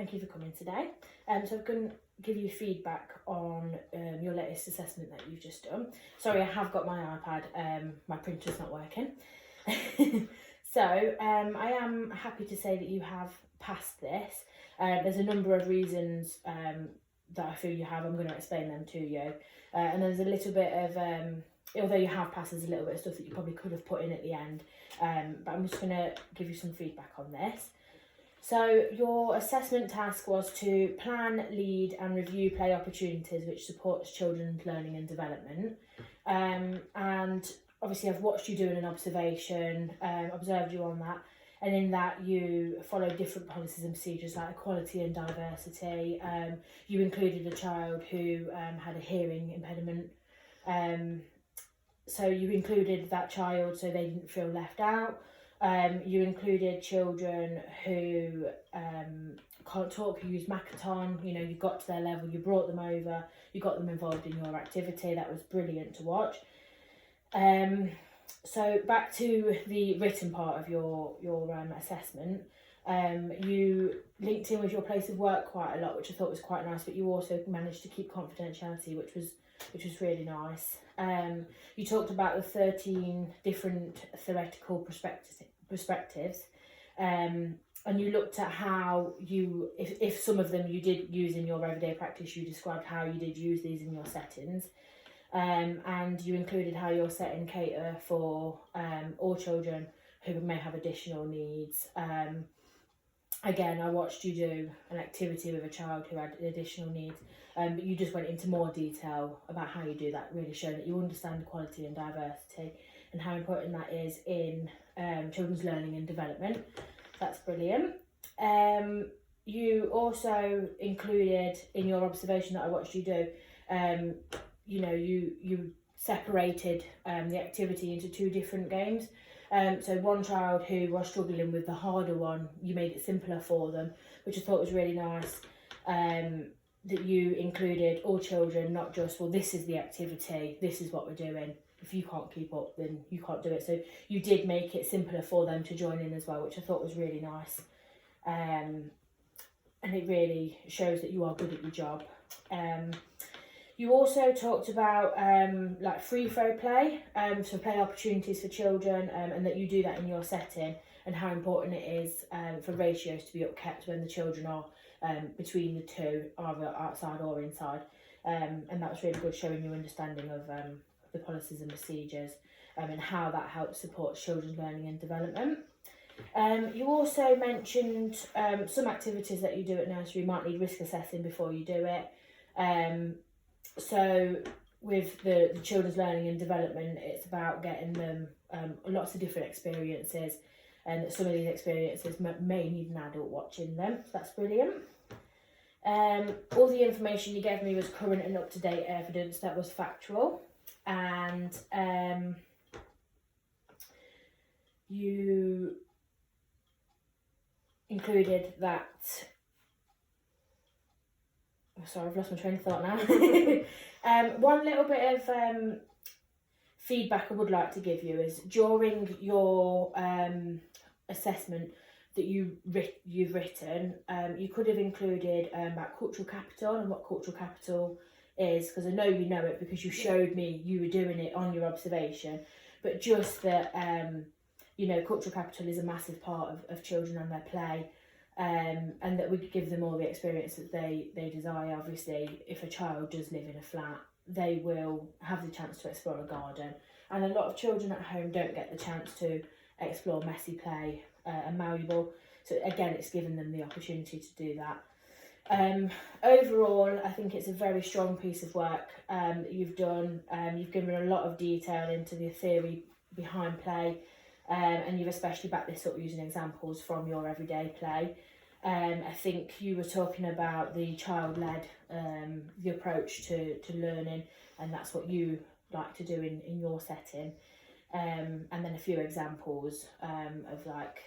thank you for coming today. So I'm going to give you feedback on your latest assessment that you've just done. Sorry, I have got my iPad, my printer's not working. So I am happy to say that you have passed this. There's a number of reasons that I feel you have. I'm going to explain them to you. And there's a little bit of, although you have passed, there's a little bit of stuff that you probably could have put in at the end. But I'm just going to give you some feedback on this. So your assessment task was to plan, lead and review play opportunities which supports children's learning and development. And obviously I've watched you doing an observation, observed you on that, and in that you followed different policies and procedures like equality and diversity. You included a child who had a hearing impediment. So you included that child so they didn't feel left out. You included children who can't talk, who use Makaton. You know, you got to their level, you brought them over, you got them involved in your activity. That was brilliant to watch. So back to the written part of your assessment. You linked in with your place of work quite a lot, which I thought was quite nice, but you also managed to keep confidentiality, which was really nice. You talked about the 13 different theoretical perspectives, and you looked at how you, if some of them you did use in your everyday practice, you described how you did use these in your settings. And you included how your setting cater for all children who may have additional needs. Again, I watched you do an activity with a child who had additional needs, but you just went into more detail about how you do that, really showing that you understand equality and diversity and how important that is in children's learning and development. That's brilliant. You also included in your observation that I watched you do, you know, you separated the activity into two different games. So one child who was struggling with the harder one, you made it simpler for them, which I thought was really nice. That you included all children, not just, well, this is the activity, this is what we're doing. If you can't keep up, then you can't do it. So you did make it simpler for them to join in as well, which I thought was really nice. And it really shows that you are good at your job. You also talked about like free throw play, so play opportunities for children, and that you do that in your setting, and how important it is for ratios to be upkept when the children are between the two, either outside or inside. And that was really good, showing your understanding of the policies and procedures, and how that helps support children's learning and development. You also mentioned some activities that you do at nursery might need risk assessing before you do it. So with the children's learning and development, it's about getting them lots of different experiences, and some of these experiences may need an adult watching them. So that's brilliant. All the information you gave me was current and up-to-date evidence that was factual, and you included that. Sorry, I've lost my train of thought now. One little bit of feedback I would like to give you is during your assessment that you've written, you could have included about cultural capital and what cultural capital is, because I know you know it because you showed me you were doing it on your observation, but just that, you know, cultural capital is a massive part of children and their play. And that we give them all the experience that they desire. Obviously, if a child does live in a flat, they will have the chance to explore a garden, and a lot of children at home don't get the chance to explore messy play and malleable, so again it's given them the opportunity to do that. Overall, I think it's a very strong piece of work that you've done. You've given a lot of detail into the theory behind play, and you've especially backed this up using examples from your everyday play. I think you were talking about the child-led, the approach to learning, and that's what you like to do in your setting. And then a few examples of like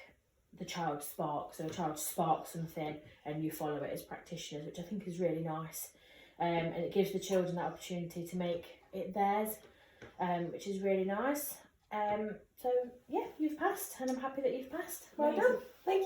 the child spark, so a child sparks something and you follow it as practitioners, which I think is really nice. And it gives the children that opportunity to make it theirs, which is really nice. So yeah, you've passed, and I'm happy that you've passed. Well done. Thank